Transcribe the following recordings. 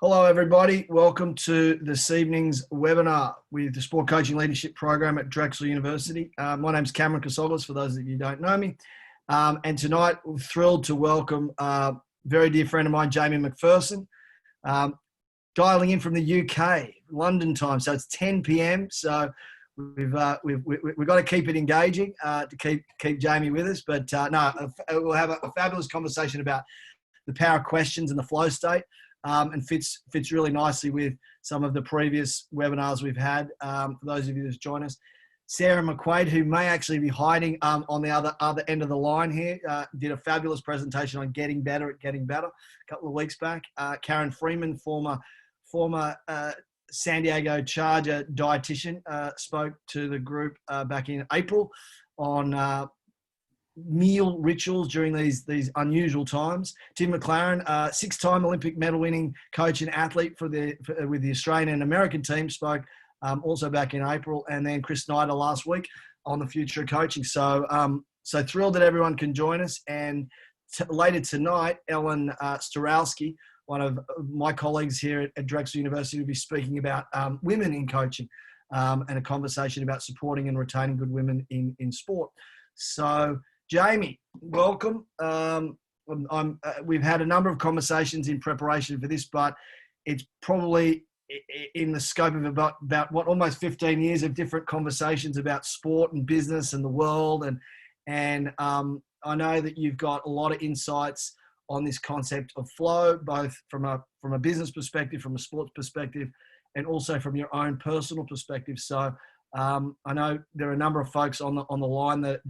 Hello, everybody. Welcome to this evening's webinar with the Sport Coaching Leadership Program at Drexel University. My name's Cameron Casoglis, for those of you who don't know me. And tonight, we're thrilled to welcome a very dear friend of mine, Jamie McPherson, dialing in from the UK, London time. So it's 10 p.m. So we've got to keep it engaging to keep Jamie with us. But we'll have a fabulous conversation about the power of questions and the flow state. And fits really nicely with some of the previous webinars we've had. For those of you who's joined us, Sarah McQuaid, who may actually be hiding on the other end of the line here, did a fabulous presentation on getting better at getting better a couple of weeks back. Karen Freeman, former San Diego Charger dietitian, spoke to the group back in April on meal rituals during these unusual times. Tim McLaren, six-time Olympic medal-winning coach and athlete with the Australian and American team, spoke also back in April, and then Chris Snyder last week on the future of coaching. So thrilled that everyone can join us. And later tonight, Ellen Starowski, one of my colleagues here at Drexel University, will be speaking about women in coaching and a conversation about supporting and retaining good women in sport. So, Jamie, welcome. We've had a number of conversations in preparation for this, but it's probably in the scope of about almost 15 years of different conversations about sport and business and the world. And I know that you've got a lot of insights on this concept of flow, both from a business perspective, from a sports perspective, and also from your own personal perspective. So I know there are a number of folks on the line that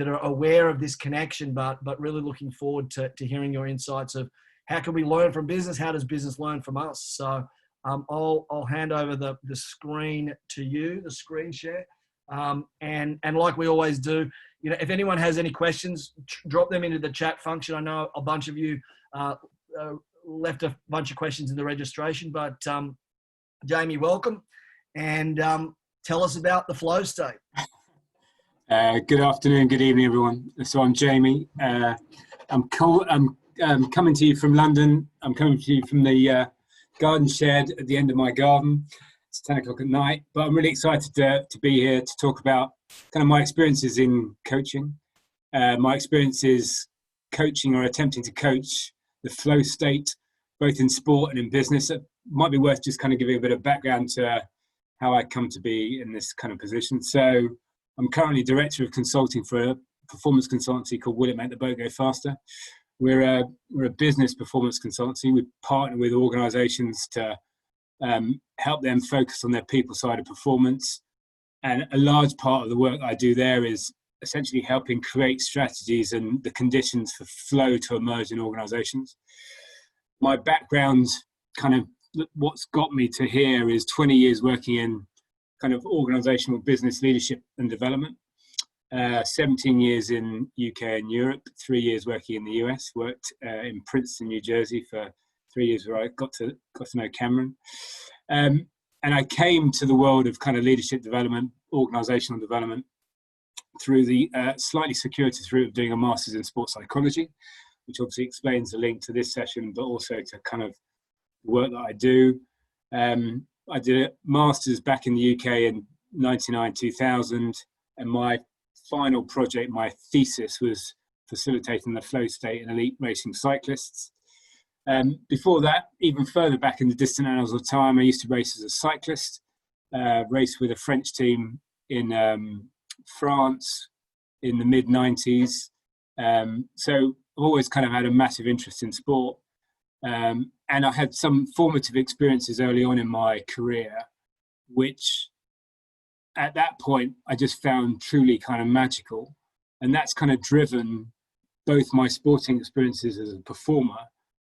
are aware of this connection, but really looking forward to hearing your insights of how can we learn from business? How does business learn from us? So I'll hand over the screen to you, the screen share, and like we always do, if anyone has any questions, drop them into the chat function. I know a bunch of you left a bunch of questions in the registration, but Jamie, welcome. And tell us about the flow state. Good afternoon, good evening, everyone. So I'm Jamie. I'm coming to you from London. I'm coming to you from the garden shed at the end of my garden. It's 10 o'clock at night, but I'm really excited to be here to talk about kind of my experiences in coaching, my experiences coaching or attempting to coach the flow state, both in sport and in business. It might be worth just kind of giving a bit of background to how I come to be in this kind of position. So I'm currently director of consulting for a performance consultancy called Will It Make the Boat Go Faster. We're a business performance consultancy. We partner with organisations to help them focus on their people side of performance. And a large part of the work I do there is essentially helping create strategies and the conditions for flow to emerge in organisations. My background, kind of what's got me to here, is 20 years working in kind of organisational business leadership and development, 17 years in UK and Europe, 3 years working in the US, worked in Princeton, New Jersey for 3 years where I got to know Cameron. And I came to the world of kind of leadership development, organisational development, through the slightly circuitous route of doing a master's in sports psychology, which obviously explains the link to this session, but also to kind of the work that I do. I did a master's back in the UK in 99, 2000, and my final project, my thesis, was facilitating the flow state in elite racing cyclists. Before that, even further back in the distant annals of time, I used to race as a cyclist, raced with a French team in France in the mid-90s. So I've always kind of had a massive interest in sport. And I had some formative experiences early on in my career, which at that point I just found truly kind of magical. And that's kind of driven both my sporting experiences as a performer,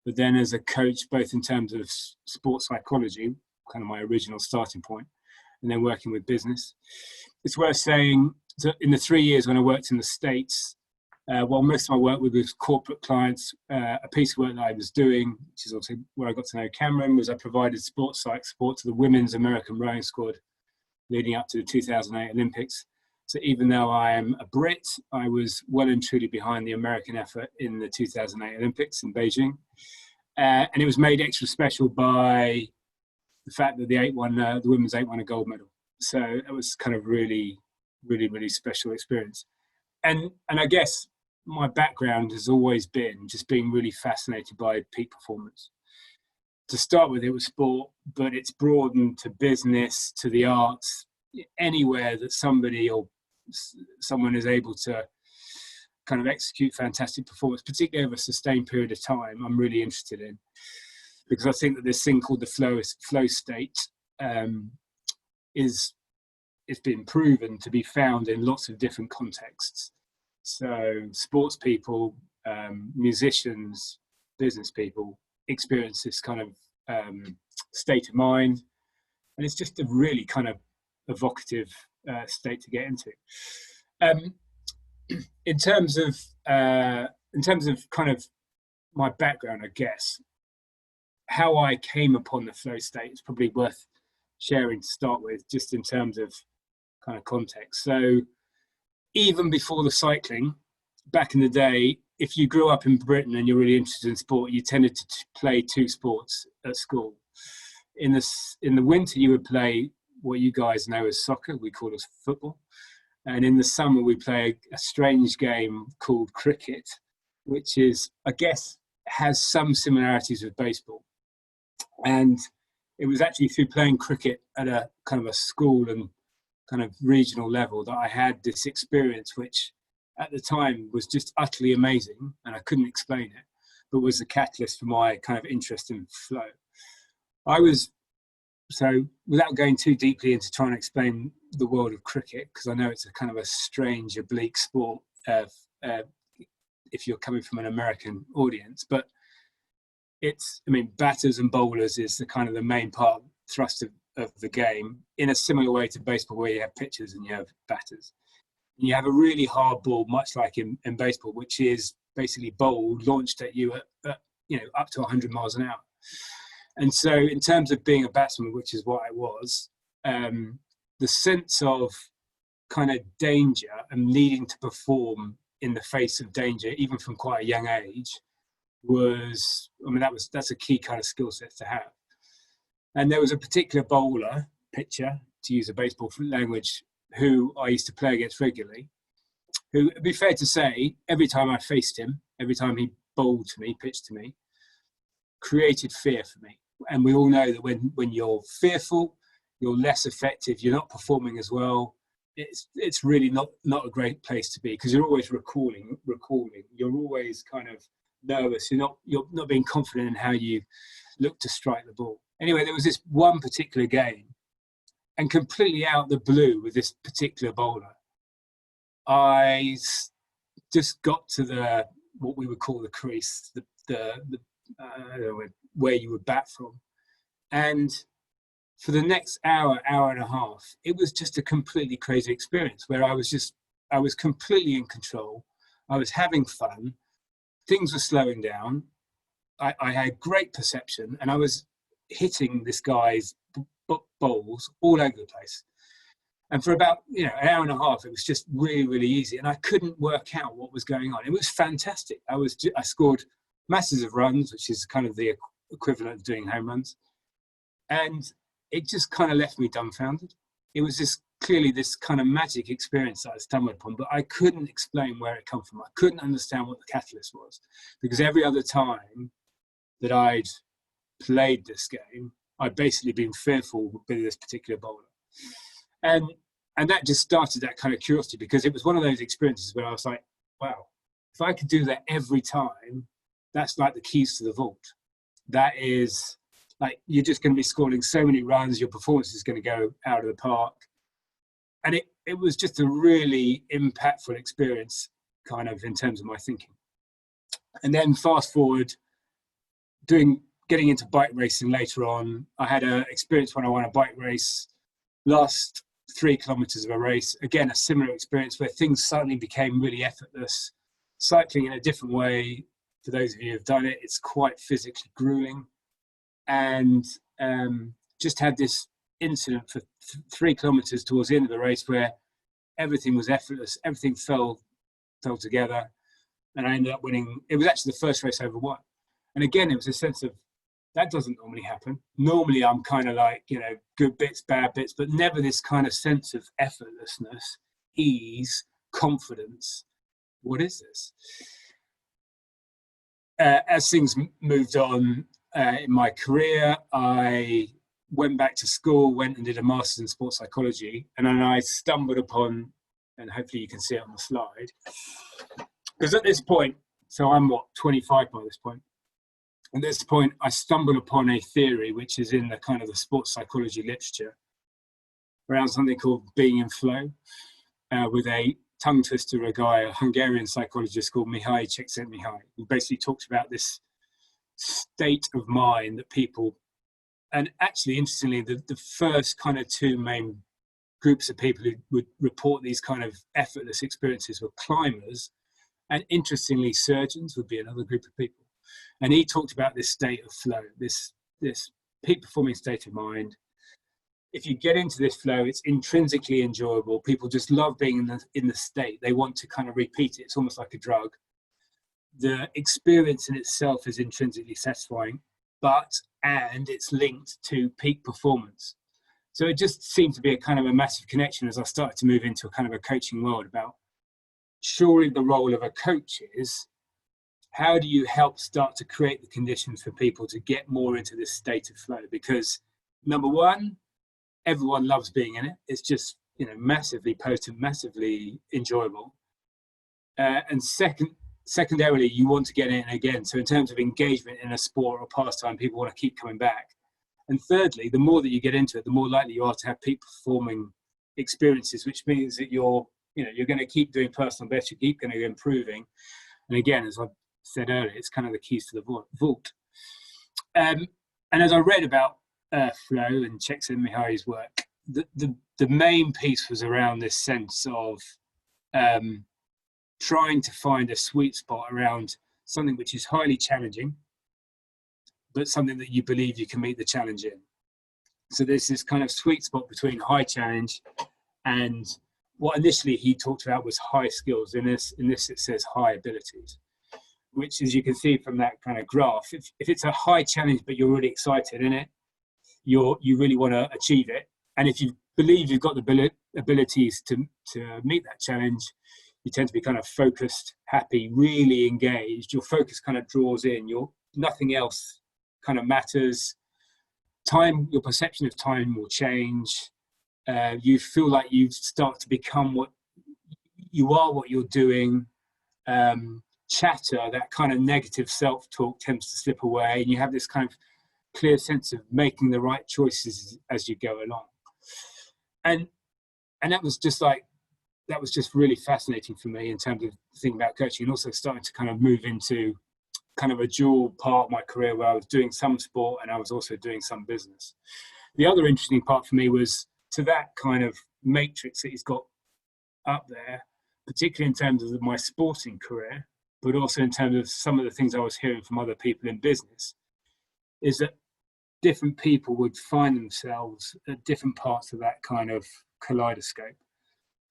but then as a coach, both in terms of sports psychology, kind of my original starting point, and then working with business. It's worth saying that in the 3 years when I worked in the States, while most of my work was with corporate clients, a piece of work that I was doing, which is also where I got to know Cameron, was I provided sports psych support to the women's American rowing squad leading up to the 2008 Olympics. So even though I am a Brit, I was well and truly behind the American effort in the 2008 Olympics in Beijing. And it was made extra special by the fact that the women's 8 won a gold medal. So it was kind of really, really, really special experience. And I guess my background has always been just being really fascinated by peak performance. To start with, it was sport, but it's broadened to business, to the arts, anywhere that somebody or someone is able to kind of execute fantastic performance, particularly over a sustained period of time, I'm really interested in. Because I think that this thing called the flow state is been proven to be found in lots of different contexts. So sports people, musicians, business people experience this kind of state of mind, and it's just a really kind of evocative state to get into. In terms of kind of my background, I guess how I came upon the flow state is probably worth sharing to start with, just in terms of kind of context. So even before the cycling, back in the day, if you grew up in Britain and you're really interested in sport, you tended to play 2 sports at school. In the winter, you would play what you guys know as soccer, we call it football. And in the summer, we play a strange game called cricket, which is, I guess, has some similarities with baseball. And it was actually through playing cricket at a kind of a school and kind of regional level that I had this experience, which at the time was just utterly amazing, and I couldn't explain it, but was the catalyst for my kind of interest in flow. So without going too deeply into trying to explain the world of cricket, because I know it's a kind of a strange, oblique sport if you're coming from an American audience, but batters and bowlers is the kind of the main part thrust of the game, in a similar way to baseball, where you have pitchers and you have batters. And you have a really hard ball, much like in baseball, which is basically bowled, launched at you at up to 100 miles an hour. And so in terms of being a batsman, which is what I was, the sense of kind of danger and needing to perform in the face of danger, even from quite a young age, that's a key kind of skill set to have. And there was a particular pitcher, to use a baseball language, who I used to play against regularly, who, to be fair to say, every time I faced him, every time he bowled to me, pitched to me, created fear for me. And we all know that when you're fearful, you're less effective, you're not performing as well. It's really not a great place to be, because you're always recalling. You're always kind of nervous. You're not being confident in how you look to strike the ball. Anyway, there was this one particular game, and completely out of the blue with this particular bowler, I just got to what we would call the crease, I don't know where you would bat from. And for the next hour and a half, it was just a completely crazy experience, where I was completely in control. I was having fun. Things were slowing down. I had great perception, and I was hitting this guy's bowls all over the place. And for about an hour and a half, it was just really, really easy, and I couldn't work out what was going on. It was fantastic. I scored masses of runs, which is kind of the equivalent of doing home runs, and it just kind of left me dumbfounded. It was clearly this kind of magic experience that I stumbled upon, but I couldn't explain where it come from. I couldn't understand what the catalyst was, because every other time that I'd played this game, I'd basically been fearful with this particular bowler. And that just started that kind of curiosity, because it was one of those experiences where I was like, wow, if I could do that every time, that's like the keys to the vault. That is like, you're just going to be scoring so many runs, your performance is going to go out of the park. And it was just a really impactful experience, kind of in terms of my thinking. And then fast forward, getting into bike racing later on, I had an experience when I won a bike race, last 3 kilometers of a race. Again, a similar experience where things suddenly became really effortless. Cycling in a different way, for those of you who have done it, it's quite physically grueling. And just had this incident for 3 kilometers towards the end of the race where everything was effortless, everything fell together, and I ended up winning. It was actually the first race I ever won. And again, it was a sense of, that doesn't normally happen. Normally I'm kind of like, you know, good bits, bad bits, but never this kind of sense of effortlessness, ease, confidence. What is this? As things moved on in my career, I went back to school, went and did a master's in sports psychology, and then I stumbled upon, and hopefully you can see it on the slide, because at this point, so I'm 25 by this point. At this point, I stumbled upon a theory which is in the kind of the sports psychology literature around something called being in flow, with a tongue twister, a guy, a Hungarian psychologist called Mihaly Csikszentmihalyi, who basically talks about this state of mind that people, and actually interestingly, the first kind of two main groups of people who would report these kind of effortless experiences were climbers, and interestingly, surgeons would be another group of people. And he talked about this state of flow, this peak performing state of mind. If you get into this flow, it's intrinsically enjoyable. People just love being in the state. They want to kind of repeat it. It's almost like a drug. The experience in itself is intrinsically satisfying, and it's linked to peak performance. So it just seemed to be a kind of a massive connection as I started to move into a kind of a coaching world about surely the role of a coach is, how do you help start to create the conditions for people to get more into this state of flow? Because number one, everyone loves being in it. It's just, you know, massively potent, massively enjoyable. And secondarily, you want to get in again. So in terms of engagement in a sport or pastime, people want to keep coming back. And thirdly, the more that you get into it, the more likely you are to have peak performing experiences, which means that you're going to keep doing personal best, you keep going to be improving. And again, as I said earlier, it's kind of the keys to the vault. And as I read about flow and Csikszentmihalyi's work, the main piece was around this sense of trying to find a sweet spot around something which is highly challenging, but something that you believe you can meet the challenge in. So there's this kind of sweet spot between high challenge and what initially he talked about was high skills. In this it says high abilities, which, as you can see from that kind of graph, if it's a high challenge but you're really excited in it, you really want to achieve it. And if you believe you've got the abilities to meet that challenge, you tend to be kind of focused, happy, really engaged. Your focus kind of draws in. Nothing else kind of matters. Time, your perception of time will change. You feel like you start to become what you're doing. Chatter, that kind of negative self-talk tends to slip away, and you have this kind of clear sense of making the right choices as you go along. And that was just really fascinating for me in terms of thinking about coaching, and also starting to kind of move into kind of a dual part of my career where I was doing some sport and I was also doing some business. The other interesting part for me was to that kind of matrix that he's got up there, particularly in terms of my sporting career, but also in terms of some of the things I was hearing from other people in business, is that different people would find themselves at different parts of that kind of kaleidoscope.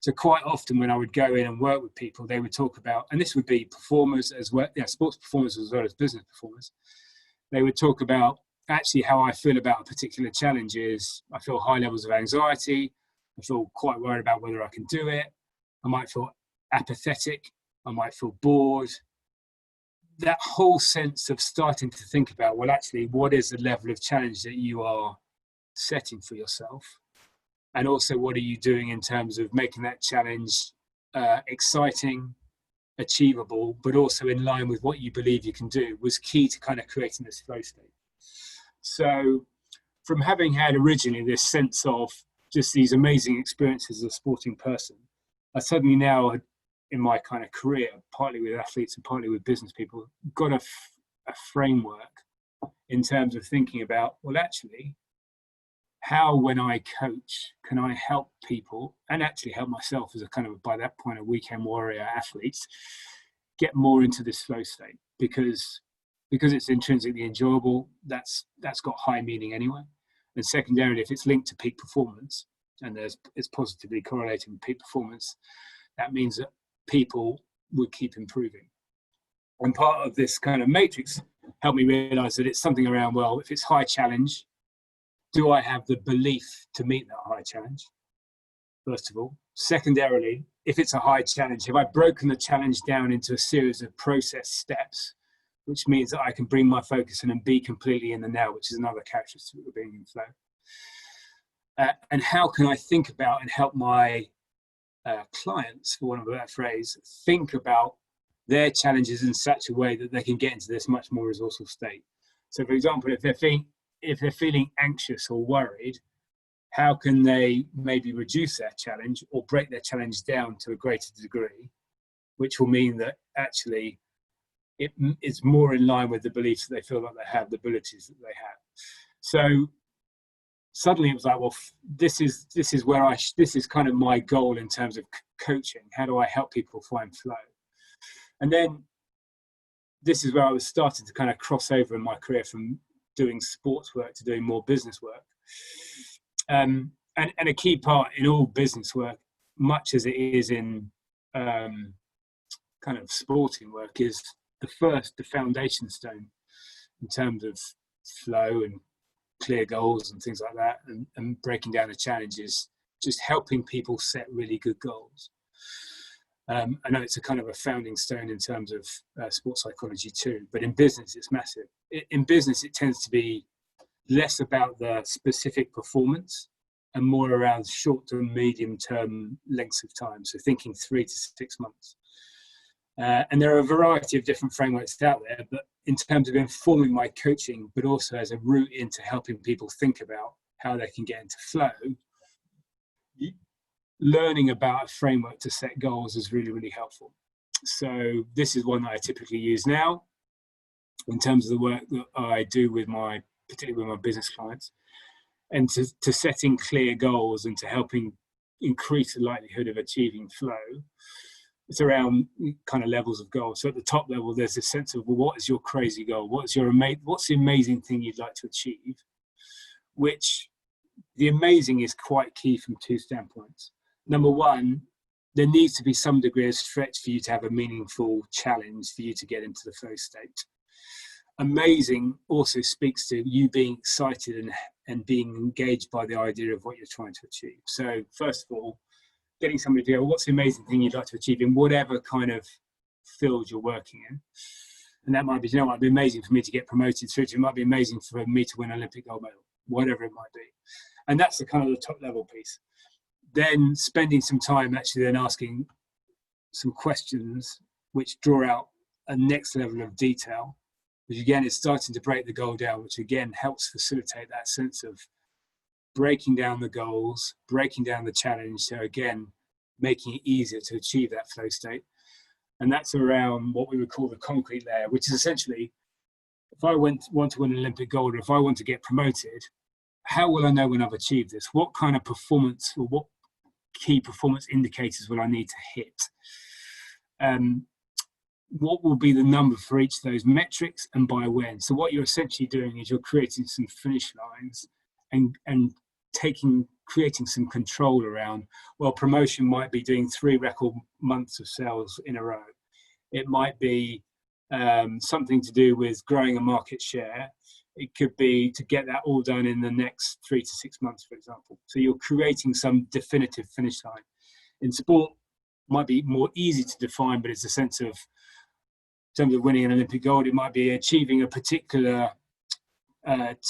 So quite often when I would go in and work with people, they would talk about, and this would be performers as well, sports performers as well as business performers. They would talk about actually how I feel about a particular challenge is I feel high levels of anxiety. I feel quite worried about whether I can do it. I might feel apathetic. I might feel bored. That whole sense of starting to think about, well, actually, what is the level of challenge that you are setting for yourself? And also, what are you doing in terms of making that challenge exciting, achievable, but also in line with what you believe you can do, was key to kind of creating this flow state. So from having had originally this sense of just these amazing experiences as a sporting person, I suddenly now, in my kind of career, partly with athletes and partly with business people, got a framework in terms of thinking about, well, actually, how, when I coach, can I help people and actually help myself as a kind of, by that point, a weekend warrior athlete, get more into this flow state? Because it's intrinsically enjoyable, that's got high meaning anyway. And secondarily, if it's linked to peak performance, and it's positively correlating with peak performance, that means that people would keep improving. And part of this kind of matrix help me realize that it's something around, well, if it's high challenge, do I have the belief to meet that high challenge, first of all? Secondarily, if it's a high challenge, have I broken the challenge down into a series of process steps, which means that I can bring my focus in and be completely in the now, which is another characteristic of being in flow. And how can I think about and help my clients, for want of a better phrase, think about their challenges in such a way that they can get into this much more resourceful state. So, for example, if they're feeling anxious or worried, how can they maybe reduce their challenge or break their challenge down to a greater degree, which will mean that actually it is more in line with the beliefs that they feel like they have, the abilities that they have. So suddenly it was like, well, this is kind of my goal in terms of coaching. How do I help people find flow? And then this is where I was starting to kind of cross over in my career from doing sports work to doing more business work. And a key part in all business work, much as it is in kind of sporting work, is the foundation stone in terms of flow and clear goals and things like that, and breaking down the challenges, just helping people set really good goals. I know it's a kind of a founding stone in terms of sports psychology too, but in business it's massive. In business it tends to be less about the specific performance and more around short to medium term lengths of time, so thinking 3 to 6 months. And there are a variety of different frameworks out there, but in terms of informing my coaching, but also as a route into helping people think about how they can get into flow, learning about a framework to set goals is really, really helpful. So this is one that I typically use now in terms of the work that I do particularly with my business clients, and to setting clear goals and to helping increase the likelihood of achieving flow. It's around kind of levels of goals. So at the top level, there's this sense of, well, what is your crazy goal? What's the amazing thing you'd like to achieve? Which the amazing is quite key from two standpoints. Number one, there needs to be some degree of stretch for you to have a meaningful challenge for you to get into the flow state. Amazing also speaks to you being excited and being engaged by the idea of what you're trying to achieve. So first of all, getting somebody to go, what's the amazing thing you'd like to achieve in whatever kind of field you're working in. And that might be, it'd be amazing for me to get promoted through to, it might be amazing for me to win an Olympic gold medal, whatever it might be. And that's the kind of the top level piece. Then spending some time actually then asking some questions which draw out a next level of detail, which again is starting to break the goal down, which again helps facilitate that sense of breaking down the goals, breaking down the challenge. So again, making it easier to achieve that flow state. And that's around what we would call the concrete layer, which is essentially, if I want to win an Olympic gold, or if I want to get promoted, how will I know when I've achieved this? What kind of performance, or what key performance indicators will I need to hit? What will be the number for each of those metrics, and by when? So what you're essentially doing is you're creating some finish lines and creating some control around, well, promotion might be doing 3 record months of sales in a row. It might be something to do with growing a market share. It could be to get that all done in the next 3 to 6 months, for example. So you're creating some definitive finish line. In sport, it might be more easy to define, but it's a sense of, in terms of winning an Olympic gold, it might be achieving a particular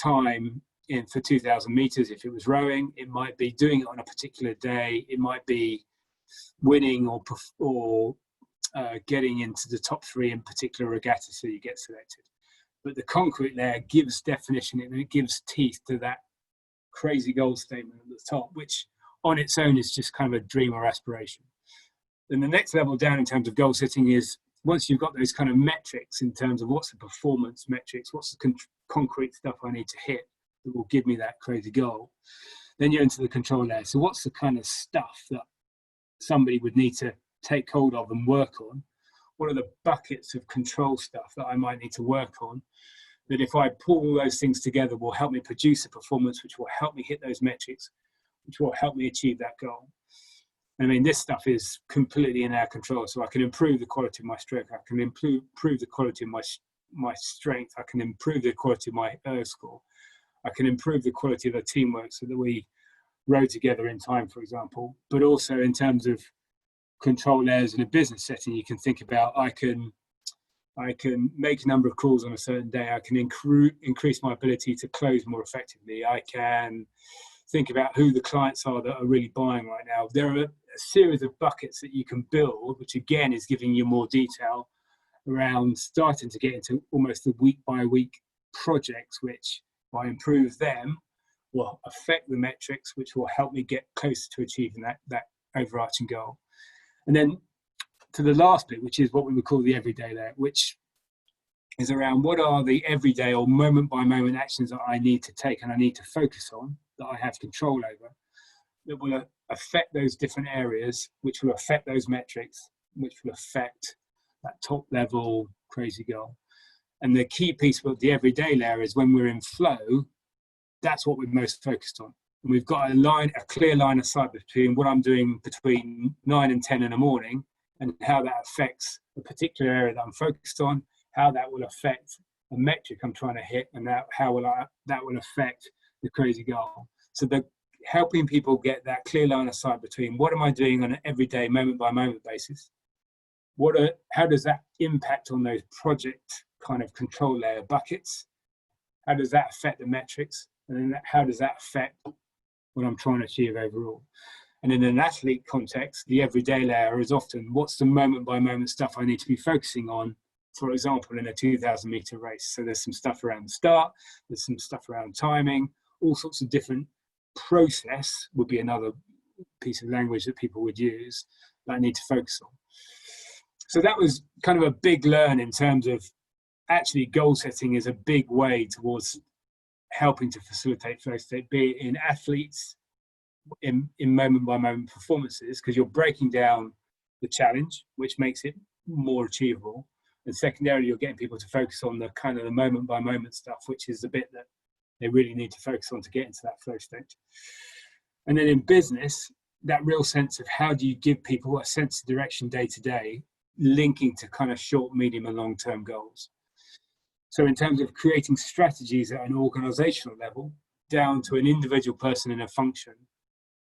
time for 2,000 meters. If it was rowing, it might be doing it on a particular day. It might be winning or getting into the top 3 in particular regatta, so you get selected. But the concrete layer gives definition and it gives teeth to that crazy goal statement at the top, which on its own is just kind of a dream or aspiration. Then the next level down in terms of goal setting is, once you've got those kind of metrics in terms of what's the performance metrics, what's the concrete stuff I need to hit that will give me that crazy goal, then you're into the control layer. So what's the kind of stuff that somebody would need to take hold of and work on? What are the buckets of control stuff that I might need to work on, that if I pull all those things together will help me produce a performance which will help me hit those metrics, which will help me achieve that goal? I mean, this stuff is completely in our control. So I can improve the quality of my stroke. I can improve the quality of my strength, I can improve the quality of my score. I can improve the quality of the teamwork so that we row together in time, for example. But also in terms of control layers in a business setting, you can think about I can make a number of calls on a certain day. I can increase my ability to close more effectively. I can think about who the clients are that are really buying right now. There are a series of buckets that you can build, which again is giving you more detail around starting to get into almost the week by week projects, which if I improve them will affect the metrics, which will help me get closer to achieving that overarching goal. And then to the last bit, which is what we would call the everyday layer, which is around what are the everyday or moment by moment actions that I need to take and I need to focus on, that I have control over, that will affect those different areas, which will affect those metrics, which will affect that top level crazy goal. And the key piece of the everyday layer is when we're in flow, that's what we're most focused on. And we've got a clear line of sight between what I'm doing between 9 and 10 in the morning and how that affects a particular area that I'm focused on, how that will affect a metric I'm trying to hit, and how that will affect the crazy goal. So helping people get that clear line of sight between what am I doing on an everyday, moment by moment basis, how does that impact on those project kind of control layer buckets, how does that affect the metrics, and then how does that affect what I'm trying to achieve overall. And in an athlete context, the everyday layer is often what's the moment by moment stuff I need to be focusing on, for example, in a 2,000 meter race. So there's some stuff around the start, there's some stuff around timing, all sorts of different process would be another piece of language that people would use that I need to focus on. So that was kind of a big learn in terms of actually goal setting is a big way towards helping to facilitate flow state, be it in athletes, in moment by moment performances, because you're breaking down the challenge, which makes it more achievable. And secondarily, you're getting people to focus on the kind of the moment by moment stuff, which is the bit that they really need to focus on to get into that flow state. And then in business, that real sense of how do you give people a sense of direction day to day, linking to kind of short, medium and long-term goals. So in terms of creating strategies at an organizational level, down to an individual person in a function,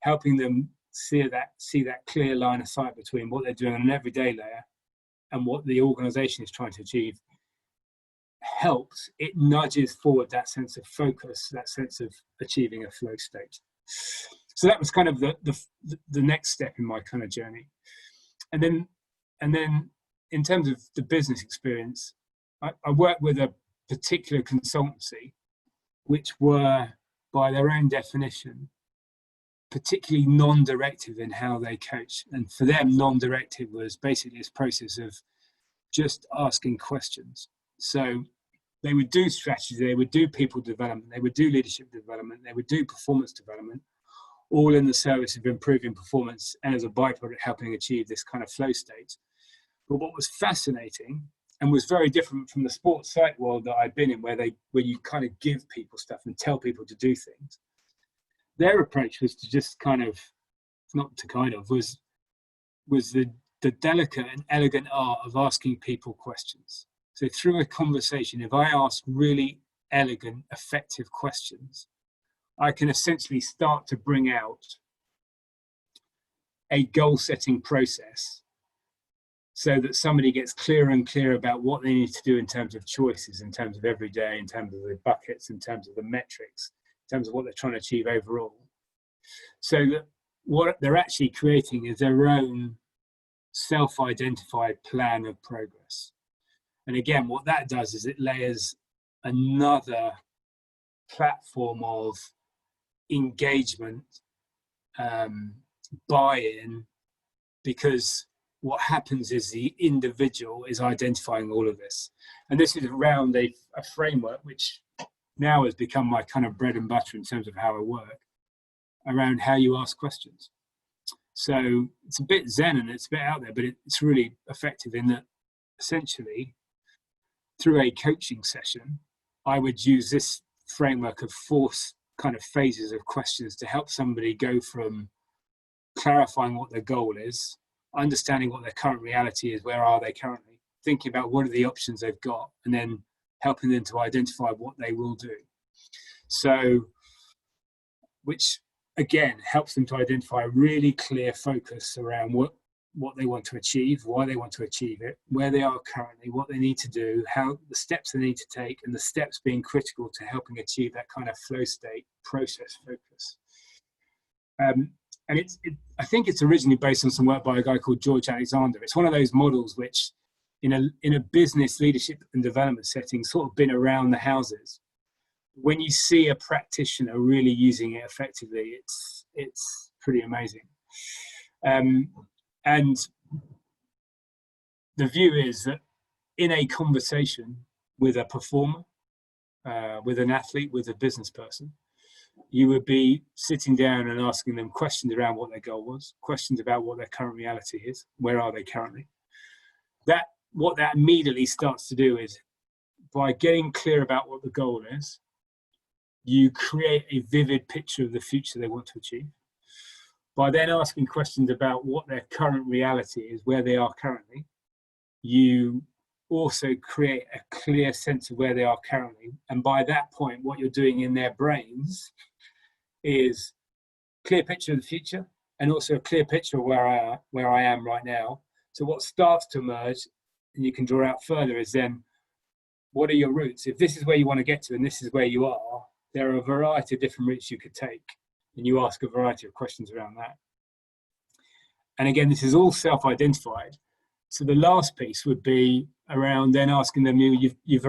helping them see that clear line of sight between what they're doing on an everyday layer and what the organization is trying to achieve, helps, it nudges forward that sense of focus, that sense of achieving a flow state. So that was kind of the next step in my kind of journey. And then in terms of the business experience, I worked with a particular consultancy, which were, by their own definition, particularly non-directive in how they coach. And for them, non-directive was basically this process of just asking questions. So they would do strategy, they would do people development, they would do leadership development, they would do performance development, all in the service of improving performance and as a byproduct helping achieve this kind of flow state. But what was fascinating and was very different from the sports psych world that I'd been in, where you kind of give people stuff and tell people to do things, their approach was to just was the delicate and elegant art of asking people questions. So through a conversation, if I ask really elegant, effective questions, I can essentially start to bring out a goal-setting process so that somebody gets clearer and clearer about what they need to do in terms of choices, in terms of every day, in terms of the buckets, in terms of the metrics, in terms of what they're trying to achieve overall. So that what they're actually creating is their own self-identified plan of progress. And again, what that does is it layers another platform of engagement, buy-in, because what happens is the individual is identifying all of this. And this is around a framework which now has become my kind of bread and butter in terms of how I work, around how you ask questions. So it's a bit zen and it's a bit out there, but it's really effective in that essentially through a coaching session, I would use this framework of 4 kind of phases of questions to help somebody go from clarifying what their goal is, understanding what their current reality is, where are they currently, thinking about what are the options they've got, and then helping them to identify what they will do. So, which again helps them to identify a really clear focus around what they want to achieve, why they want to achieve it, where they are currently, what they need to do, how the steps they need to take, and the steps being critical to helping achieve that kind of flow state process focus. And I think it's originally based on some work by a guy called George Alexander. It's one of those models which in a business leadership and development setting sort of been around the houses. When you see a practitioner really using it effectively, it's pretty amazing. And the view is that in a conversation with a performer, with an athlete, with a business person, you would be sitting down and asking them questions around what their goal was, questions about what their current reality is, where are they currently. What that immediately starts to do is, by getting clear about what the goal is, you create a vivid picture of the future they want to achieve. By then asking questions about what their current reality is, where they are currently, you also create a clear sense of where they are currently. And by that point, what you're doing in their brains is a clear picture of the future and also a clear picture of where I am right now. So what starts to emerge, and you can draw out further, is then, what are your routes? If this is where you want to get to and this is where you are, there are a variety of different routes you could take. And you ask a variety of questions around that. And again, this is all self-identified. So the last piece would be around then asking them, you've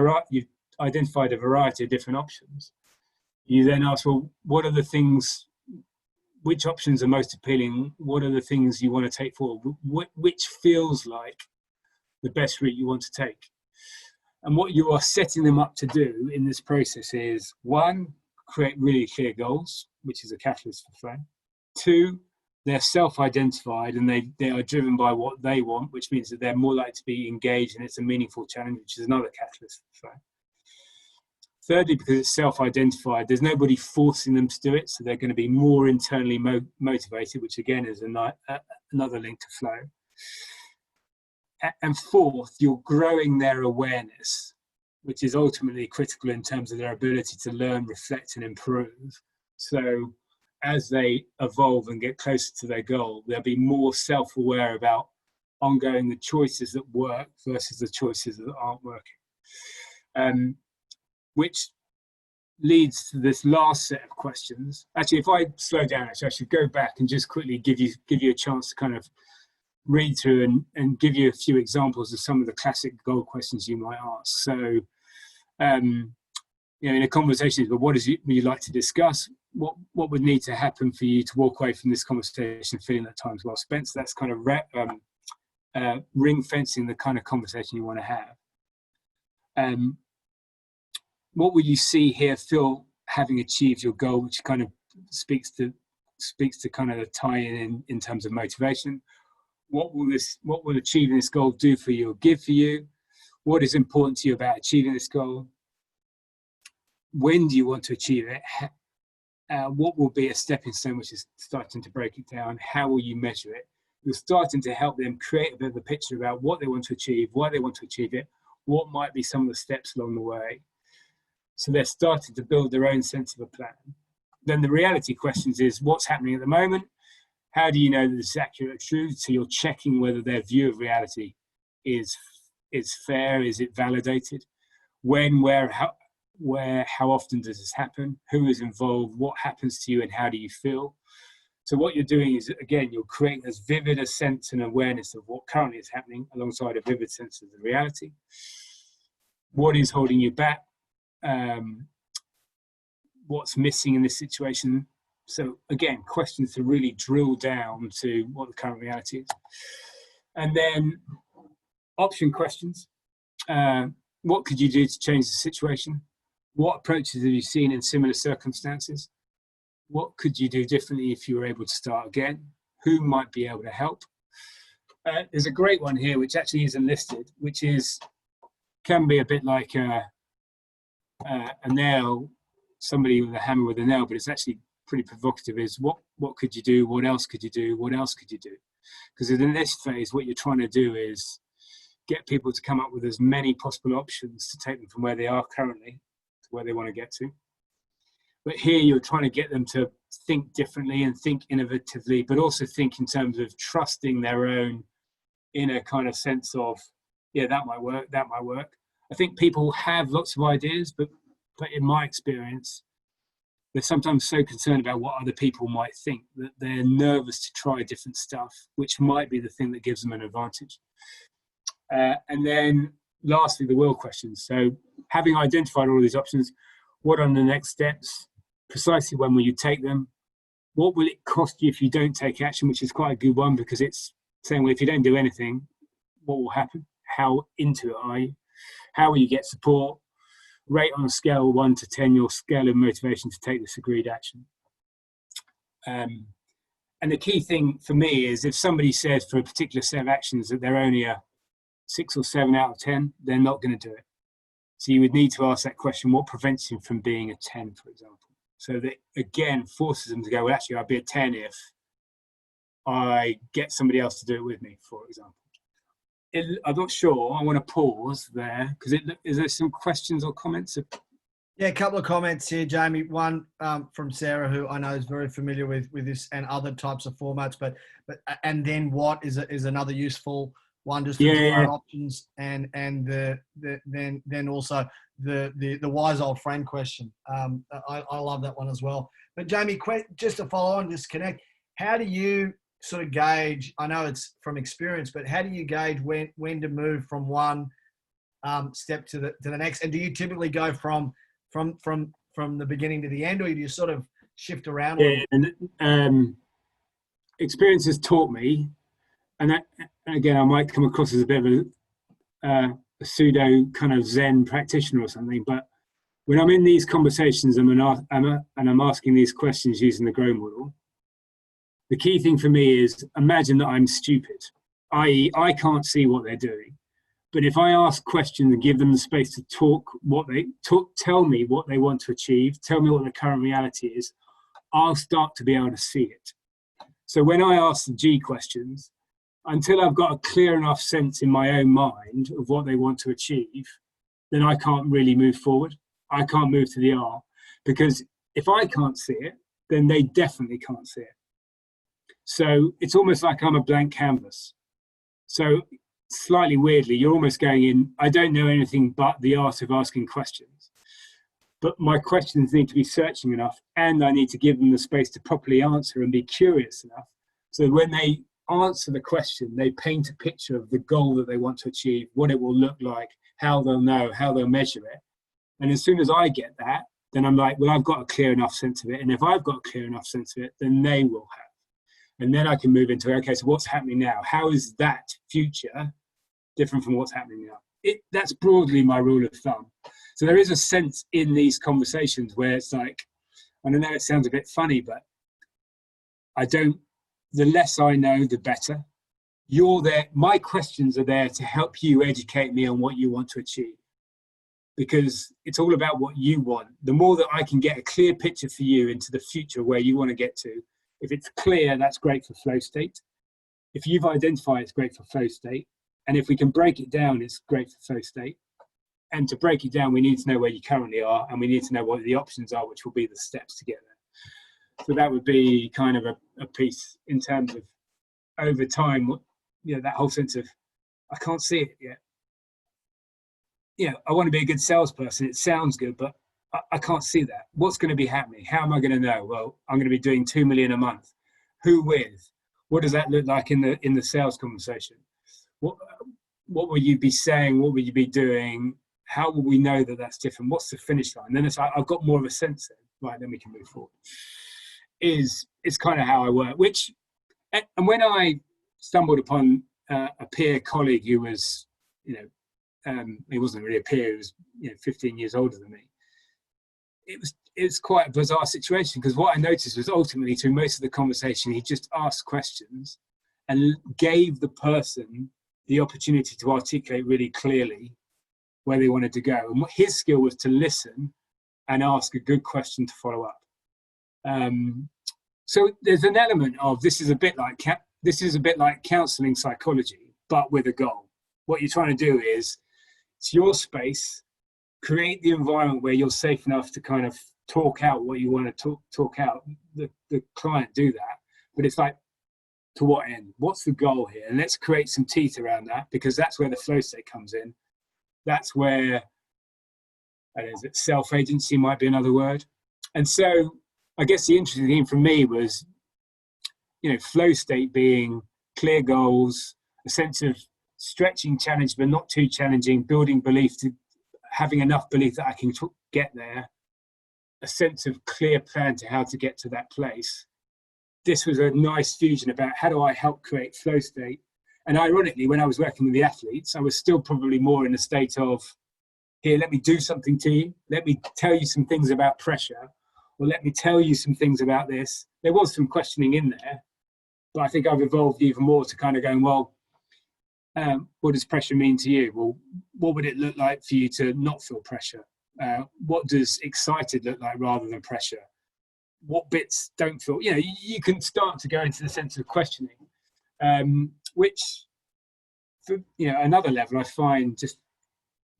identified a variety of different options. You then ask, well, what are the things, which options are most appealing? What are the things you want to take forward? Which feels like the best route you want to take? And what you are setting them up to do in this process is, one, create really clear goals, which is a catalyst for flow. Two, they're self-identified and they are driven by what they want, which means that they're more likely to be engaged and it's a meaningful challenge, which is another catalyst for flow. Thirdly, because it's self-identified, there's nobody forcing them to do it, so they're going to be more internally motivated, which again is another link to flow. And fourth, you're growing their awareness, which is ultimately critical in terms of their ability to learn, reflect, and improve. So as they evolve and get closer to their goal, they'll be more self-aware about ongoing the choices that work versus the choices that aren't working. Which leads to this last set of questions. Actually, if I slow down, I should go back and just quickly give you a chance to kind of read through and give you a few examples of some of the classic goal questions you might ask. So, in a conversation, but what would you like to discuss? What would need to happen for you to walk away from this conversation feeling that time's well spent? So that's kind of ring fencing the kind of conversation you want to have. What will you see, hear, feel having achieved your goal, which kind of speaks to kind of the tie-in in terms of motivation. What will achieving this goal do for you or give for you? What is important to you about achieving this goal? When do you want to achieve it? What will be a stepping stone, which is starting to break it down? How will you measure it? You're starting to help them create a bit of a picture about what they want to achieve, why they want to achieve it, what might be some of the steps along the way. So they're starting to build their own sense of a plan. Then the reality questions is, what's happening at the moment? How do you know that this is accurate or true? So you're checking whether their view of reality is fair, is it validated? When, where, how often does this happen? Who is involved? What happens to you and how do you feel? So what you're doing is, again, you're creating as vivid a sense and awareness of what currently is happening alongside a vivid sense of the reality. What is holding you back? What's missing in this situation? So again, questions to really drill down to what the current reality is. And then option questions. What could you do to change the situation? What approaches have you seen in similar circumstances? What could you do differently if you were able to start again? Who might be able to help? There's a great one here, which actually isn't listed, which can be a bit like a nail, somebody with a hammer with a nail, but it's actually pretty provocative. Is what could you do? What else could you do? What else could you do? Because in this phase, what you're trying to do is get people to come up with as many possible options to take them from where they are currently to where they want to get to. But here you're trying to get them to think differently and think innovatively, but also think in terms of trusting their own inner kind of sense of, yeah, that might work, that might work. I think people have lots of ideas, but in my experience, they're sometimes so concerned about what other people might think that they're nervous to try different stuff, which might be the thing that gives them an advantage. And then lastly, the will questions. So having identified all these options, what are the next steps? Precisely when will you take them? What will it cost you if you don't take action, which is quite a good one, because it's saying, well, if you don't do anything, what will happen? How into it are you? How will you get support? Rate on a scale of 1 to 10 your scale of motivation to take this agreed action. And the key thing for me is if somebody says for a particular set of actions that they're only a 6 or 7 out of 10, they're not going to do it. So you would need to ask that question, what prevents him from being a 10, for example? So that, again, forces them to go, well, actually, I'll be a 10 if I get somebody else to do it with me, for example. I'm not sure. I want to pause there because is there some questions or comments? Yeah, a couple of comments here, Jamie. One from Sarah, who I know is very familiar with this and other types of formats. But and then what is another useful one, just for options, and then also the wise old friend question. I love that one as well. But Jamie, just to follow on, just connect. How do you sort of gauge? I know it's from experience, but how do you gauge when to move from one step to the next? And do you typically go from the beginning to the end, or do you sort of shift around? And experience has taught me, and again, I might come across as a bit of a pseudo kind of Zen practitioner or something, but when I'm in these conversations and I'm asking these questions using the GROW model, the key thing for me is imagine that I'm stupid, i.e. I can't see what they're doing. But if I ask questions and give them the space to tell me what they want to achieve, tell me what the current reality is, I'll start to be able to see it. So when I ask the G questions, until I've got a clear enough sense in my own mind of what they want to achieve, then I can't really move forward. I can't move to the R, because if I can't see it, then they definitely can't see it. So it's almost like I'm a blank canvas. So slightly weirdly, you're almost going in, I don't know anything but the art of asking questions. But my questions need to be searching enough, and I need to give them the space to properly answer and be curious enough. So when they answer the question, they paint a picture of the goal that they want to achieve, what it will look like, how they'll know, how they'll measure it. And as soon as I get that, then I'm like, well, I've got a clear enough sense of it. And if I've got a clear enough sense of it, then they will have. And then I can move into, okay, so what's happening now? How is that future different from what's happening now? That's broadly my rule of thumb. So there is a sense in these conversations where it's like, and I know it sounds a bit funny, but the less I know, the better. You're there, my questions are there to help you educate me on what you want to achieve. Because it's all about what you want. The more that I can get a clear picture for you into the future where you want to get to, if it's clear, that's great for flow state. If you've identified, it's great for flow state. And if we can break it down, it's great for flow state. And to break it down, we need to know where you currently are, and we need to know what the options are, which will be the steps to get there. So that would be kind of a piece in terms of over time, that whole sense of, I can't see it yet. I want to be a good salesperson. It sounds good, but I can't see that. What's going to be happening? How am I going to know? Well, I'm going to be doing 2 million a month. Who with? What does that look like in the sales conversation? What will you be saying? What will you be doing? How will we know that that's different? What's the finish line? Then it's like, I've got more of a sense then. Right, then we can move forward. It's kind of how I work. And when I stumbled upon a peer colleague who was, he wasn't really a peer, he was 15 years older than me. It was quite a bizarre situation, because what I noticed was ultimately through most of the conversation, he just asked questions and gave the person the opportunity to articulate really clearly where they wanted to go. And his skill was to listen and ask a good question to follow up. So there's an element of this is a bit like counselling psychology, but with a goal. what you're trying to do is, it's your space, create the environment where you're safe enough to kind of talk out what you want to talk out. The client do that, but it's like, to what end? What's the goal here? And let's create some teeth around that, because that's where the flow state comes in. That's where, self-agency might be another word. And so I guess the interesting thing for me was, flow state being clear goals, a sense of stretching challenge, but not too challenging, building belief, to having enough belief that I can get there, a sense of clear plan to how to get to that place. This was a nice fusion about how do I help create flow state. And ironically, when I was working with the athletes, I was still probably more in a state of, here, let me do something to you. Let me tell you some things about pressure, or let me tell you some things about this. There was some questioning in there, but I think I've evolved even more to kind of going, well, what does pressure mean to you? Well, what would it look like for you to not feel pressure? What does excited look like rather than pressure? What bits don't feel, you can start to go into the sense of questioning, which, for another level, I find just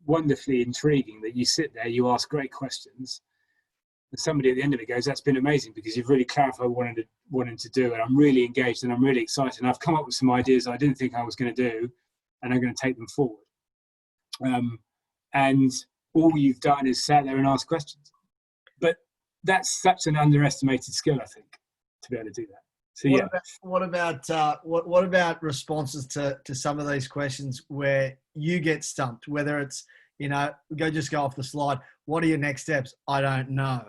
wonderfully intriguing, that you sit there, you ask great questions, and somebody at the end of it goes, that's been amazing, because you've really clarified what I wanted to do, and I'm really engaged and I'm really excited, and I've come up with some ideas I didn't think I was going to do, and I'm going to take them forward. And all you've done is sat there and asked questions. But that's such an underestimated skill, I think, to be able to do that. So what about responses to some of these questions where you get stumped? Whether it's go off the slide. What are your next steps? I don't know.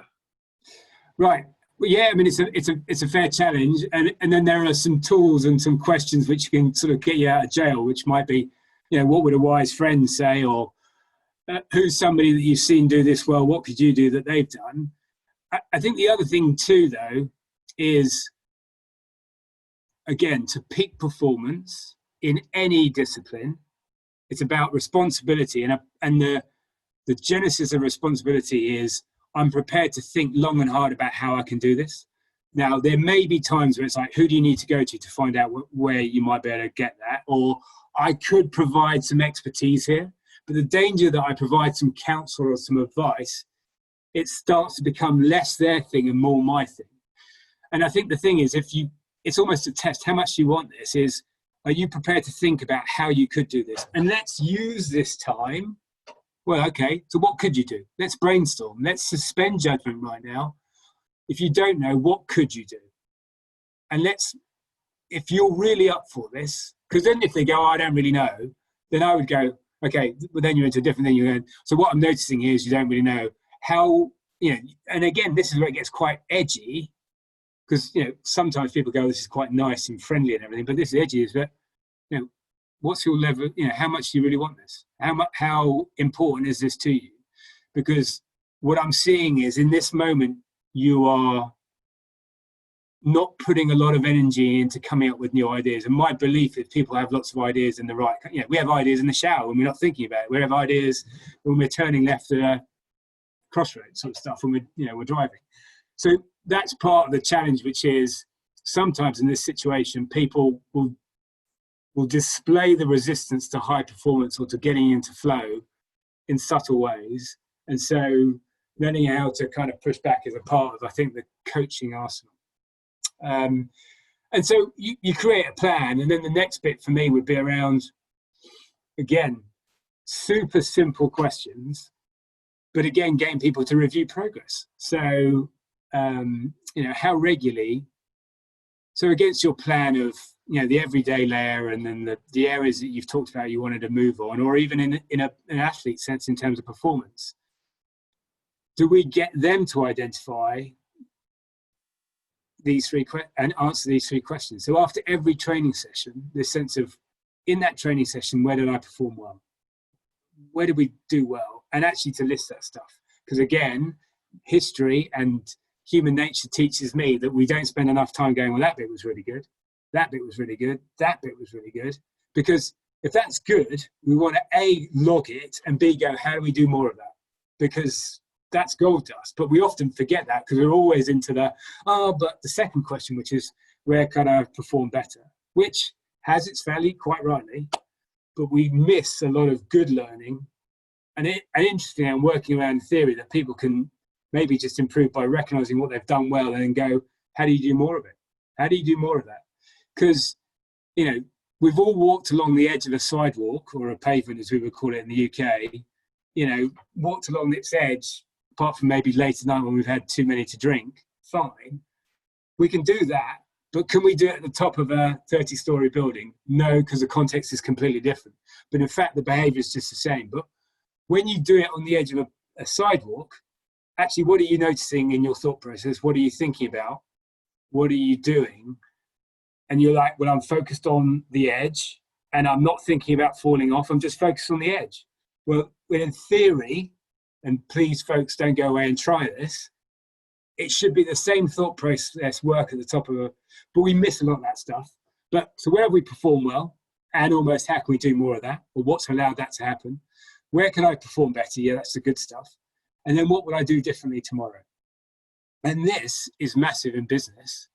Right. Well, yeah. I mean, it's a fair challenge, and then there are some tools and some questions which can sort of get you out of jail, which might be, what would a wise friend say, or who's somebody that you've seen do this well? What could you do that they've done? I think the other thing too, though, is, again, to peak performance in any discipline, it's about responsibility. And the genesis of responsibility is, I'm prepared to think long and hard about how I can do this. Now, there may be times where it's like, who do you need to go to find out where you might be able to get that? Or I could provide some expertise here. But the danger that I provide some counsel or some advice, it starts to become less their thing and more my thing. And I think the thing is, it's almost a test. How much you want this is, are you prepared to think about how you could do this? And let's use this time. Well, okay, so what could you do? Let's brainstorm. Let's suspend judgment right now. If you don't know, what could you do? And if you're really up for this, because then if they go, I don't really know, then I would go, okay, well, then you're into a different thing. You're going, so what I'm noticing here is you don't really know how, and again, this is where it gets quite edgy, because, sometimes people go, this is quite nice and friendly and everything, but this is edgy, is that, what's your level, how much do you really want this? How important is this to you? Because what I'm seeing is, in this moment, you are not putting a lot of energy into coming up with new ideas. And my belief is people have lots of ideas in the right, we have ideas in the shower when we're not thinking about it. We have ideas when we're turning left at a crossroads sort of stuff, when we're driving. So that's part of the challenge, which is sometimes in this situation, people will display the resistance to high performance or to getting into flow in subtle ways. And so learning how to kind of push back is a part of, I think, the coaching arsenal. And so you create a plan, and then the next bit for me would be around, again, super simple questions, but again, getting people to review progress. So, how regularly, so against your plan of, the everyday layer, and then the areas that you've talked about you wanted to move on, or even in an athlete sense in terms of performance, do we get them to identify these three and answer these three questions? So after every training session, this sense of, in that training session, where did I perform well? Where did we do well? And actually to list that stuff. Because again, history and human nature teaches me that we don't spend enough time going, well, that bit was really good. That bit was really good. That bit was really good. Because if that's good, we want to A, log it, and B, go, how do we do more of that? Because that's gold dust. But we often forget that because we're always into but the second question, which is, where can I perform better? Which has its value, quite rightly. but we miss a lot of good learning. And interestingly, I'm working around theory that people can maybe just improve by recognizing what they've done well and then go, how do you do more of it? How do you do more of that? Because, you know, we've all walked along the edge of a sidewalk, or a pavement as we would call it in the UK, you know, walked along its edge, apart from maybe late at night when we've had too many to drink, fine. We can do that, but can we do it at the top of a 30-story building? No, because the context is completely different. But in fact, the behavior is just the same. But when you do it on the edge of a sidewalk, actually, what are you noticing in your thought process? What are you thinking about? What are you doing? And you're like, well, I'm focused on the edge and I'm not thinking about falling off. I'm just focused on the edge. Well, in theory, and please folks, don't go away and try this, it should be the same thought process work at the top of but we miss a lot of that stuff. But so where have we performed well? And almost how can we do more of that? Or what's allowed that to happen? Where can I perform better? Yeah, that's the good stuff. And then what will I do differently tomorrow? And this is massive in business.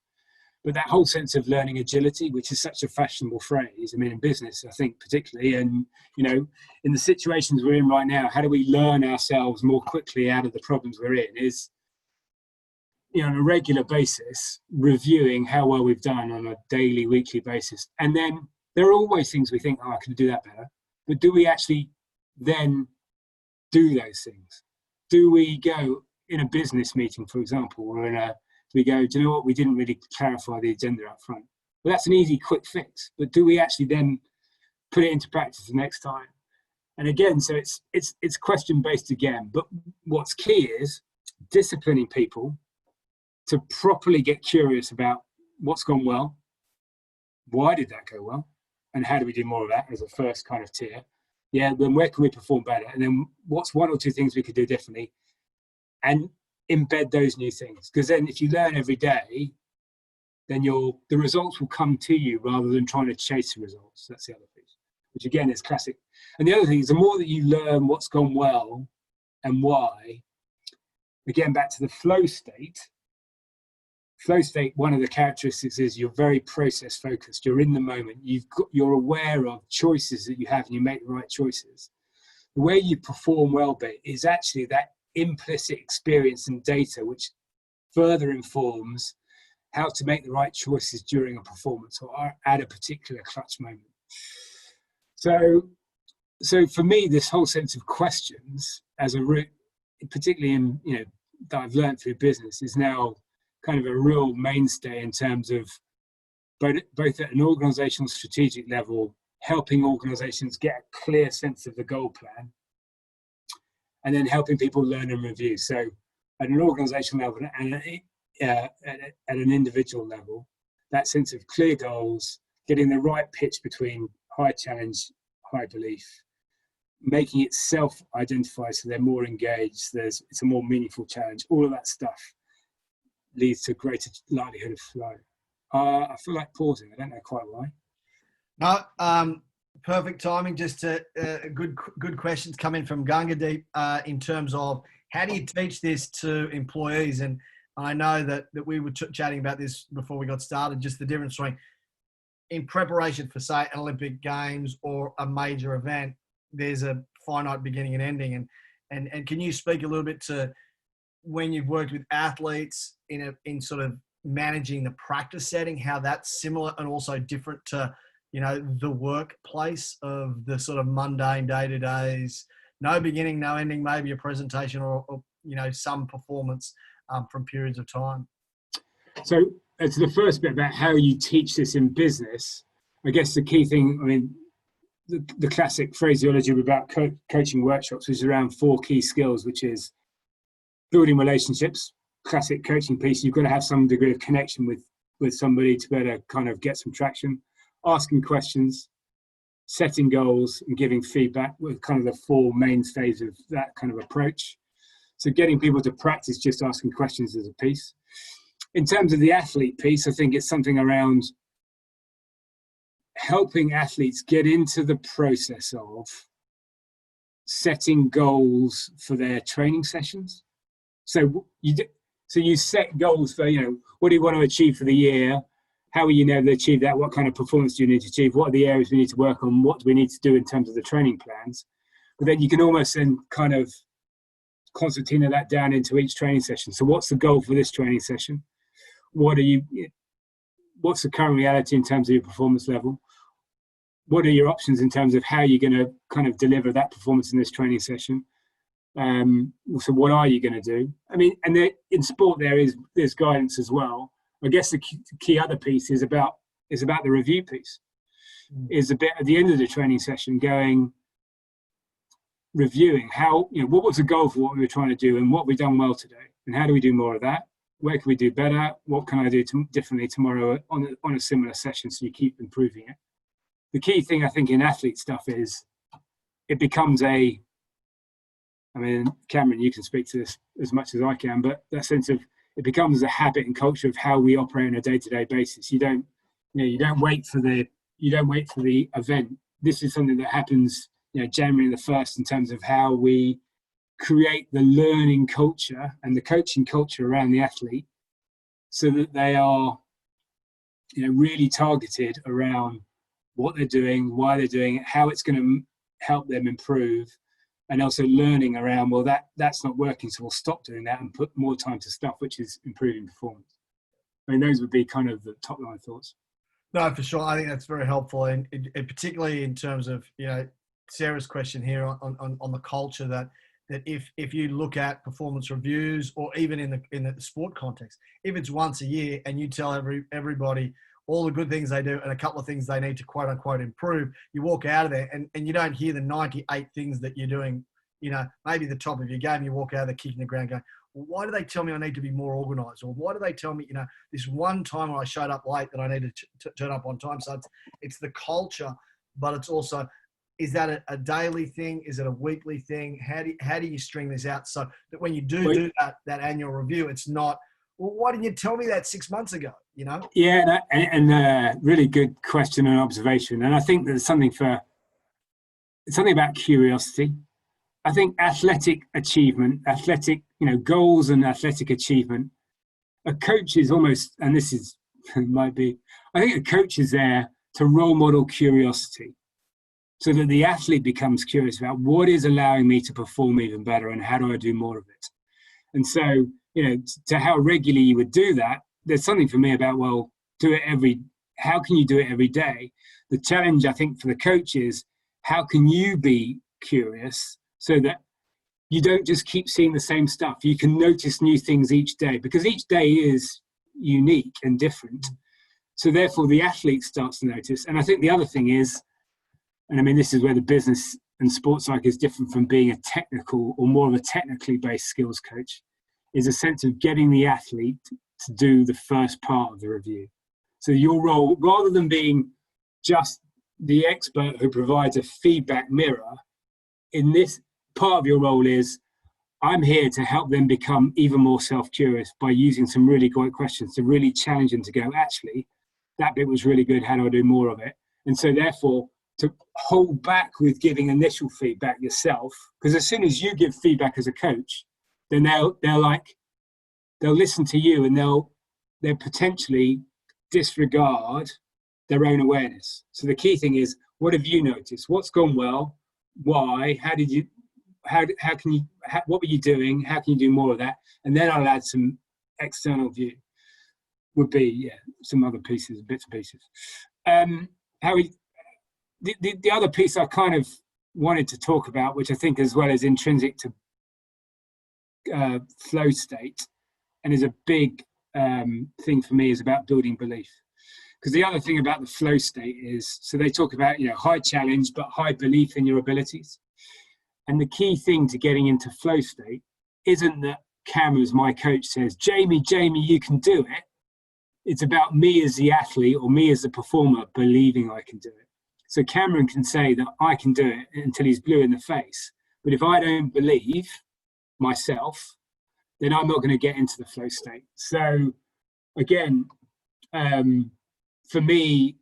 But that whole sense of learning agility, which is such a fashionable phrase, I mean, in business, I think particularly, and, you know, in the situations we're in right now, how do we learn ourselves more quickly out of the problems we're in is, you know, on a regular basis, reviewing how well we've done on a daily, weekly basis. And then there are always things we think, oh, I could do that better. But do we actually then do those things? Do we go in a business meeting, for example, or we go, do you know what, we didn't really clarify the agenda up front? Well, that's an easy, quick fix. But do we actually then put it into practice the next time? And again, so it's question-based again. But what's key is disciplining people to properly get curious about what's gone well, why did that go well, and how do we do more of that as a first kind of tier. Yeah, then where can we perform better? And then what's one or two things we could do differently? And embed those new things. Because then if you learn every day, then the results will come to you rather than trying to chase the results. That's the other piece, which again is classic. And the other thing is the more that you learn what's gone well and why, again, back to the flow state, one of the characteristics is you're very process focused. You're in the moment. You're aware of choices that you have and you make the right choices. The way you perform well is actually that implicit experience and data, which further informs how to make the right choices during a performance or at a particular clutch moment. So for me, this whole sense of questions as a route, particularly in, you know, that I've learned through business, is now kind of a real mainstay in terms of both at an organizational strategic level, helping organizations get a clear sense of the goal plan, and then helping people learn and review. So at an organizational level and at an individual level, that sense of clear goals, getting the right pitch between high challenge, high belief, making it self-identify so they're more engaged, it's a more meaningful challenge, all of that stuff leads to greater likelihood of flow. I feel like pausing. I don't know quite why. No, perfect timing. Just good questions coming from Gangadeep in terms of how do you teach this to employees? And I know that we were chatting about this before we got started, just the difference between in preparation for, say, an Olympic Games or a major event, there's a finite beginning and ending. And can you speak a little bit to when you've worked with athletes in sort of managing the practice setting, how that's similar and also different to, you know, the workplace of the sort of mundane day-to-days, no beginning, no ending, maybe a presentation or you know, some performance from periods of time? So to the first bit about how you teach this in business, I guess the key thing, I mean, the classic phraseology about coaching workshops is around 4 key skills, which is building relationships, classic coaching piece. You've got to have some degree of connection with somebody to be able to kind of get some traction. Asking questions, setting goals, and giving feedback with kind of the 4 mainstays of that kind of approach. So getting people to practice just asking questions is a piece. In terms of the athlete piece, I think it's something around helping athletes get into the process of setting goals for their training sessions. So you set goals for, you know, what do you want to achieve for the year? how are you able to achieve that? What kind of performance do you need to achieve? What are the areas we need to work on? What do we need to do in terms of the training plans? But then you can almost then kind of concertina that down into each training session. So what's the goal for this training session? What's the current reality in terms of your performance level? What are your options in terms of how you're going to kind of deliver that performance in this training session? So what are you going to do? I mean, and in sport there's guidance as well. I guess the key other piece is about the review piece. Is a bit at the end of the training session reviewing how, what was the goal for what we were trying to do and what we've done well today and how do we do more of that? Where can we do better? What can I do differently tomorrow on a similar session so you keep improving it? The key thing I think in athlete stuff is it becomes Cameron, you can speak to this as much as I can, but that sense of it becomes a habit and culture of how we operate on a day-to-day basis. You don't wait for the event. This is something that happens, January the 1st in terms of how we create the learning culture and the coaching culture around the athlete so that they are, really targeted around what they're doing, why they're doing it, how it's going to help them improve, and also learning around, well, that's not working, so we'll stop doing that and put more time to stuff which is improving performance. I mean, those would be kind of the top line thoughts. No, for sure. I think that's very helpful, and particularly in terms of Sarah's question here on the culture that if you look at performance reviews or even in the sport context, if it's once a year and you tell everybody all the good things they do and a couple of things they need to quote unquote improve, you walk out of there and you don't hear the 98 things that you're doing, maybe the top of your game, you walk out of there kicking the ground going, well, why do they tell me I need to be more organized? Or why do they tell me, this one time when I showed up late that I needed to turn up on time? So it's the culture, but it's also, is that a daily thing? Is it a weekly thing? How do you string this out so that when you do that annual review, it's not, well, why didn't you tell me that 6 months ago? Yeah, and really good question and observation. And I think there's something about curiosity. I think athletic achievement, goals and athletic achievement, a coach is almost, and this is, I think a coach is there to role model curiosity so that the athlete becomes curious about what is allowing me to perform even better and how do I do more of it. And so, to how regularly you would do that, there's something for me about, well, how can you do it every day? The challenge, I think, for the coach is, how can you be curious so that you don't just keep seeing the same stuff? You can notice new things each day because each day is unique and different. So therefore, the athlete starts to notice. And I think the other thing is, and I mean, this is where the business and sports psych is different from being a technical or more of a technically based skills coach, is a sense of getting the athlete to do the first part of the review. So your role, rather than being just the expert who provides a feedback mirror, in this part of your role is, I'm here to help them become even more self-curious by using some really great questions to really challenge them to go, actually, that bit was really good, how do I do more of it? And so therefore, to hold back with giving initial feedback yourself, because as soon as you give feedback as a coach, then they'll listen to you and they'll potentially disregard their own awareness. So the key thing is, what have you noticed? What's gone well? Why? What were you doing? How can you do more of that? And then I'll add some external view. Would be some other bits and pieces. The other piece I kind of wanted to talk about, which I think as well is intrinsic to flow state, and is a big thing for me, is about building belief. Because the other thing about the flow state is, so they talk about high challenge but high belief in your abilities. And the key thing to getting into flow state isn't that Cam, as my coach, says, Jamie, you can do it. It's about me as the athlete or me as the performer believing I can do it. So Cameron can say that I can do it until he's blue in the face. But if I don't believe myself, then I'm not going to get into the flow state. So again, for me,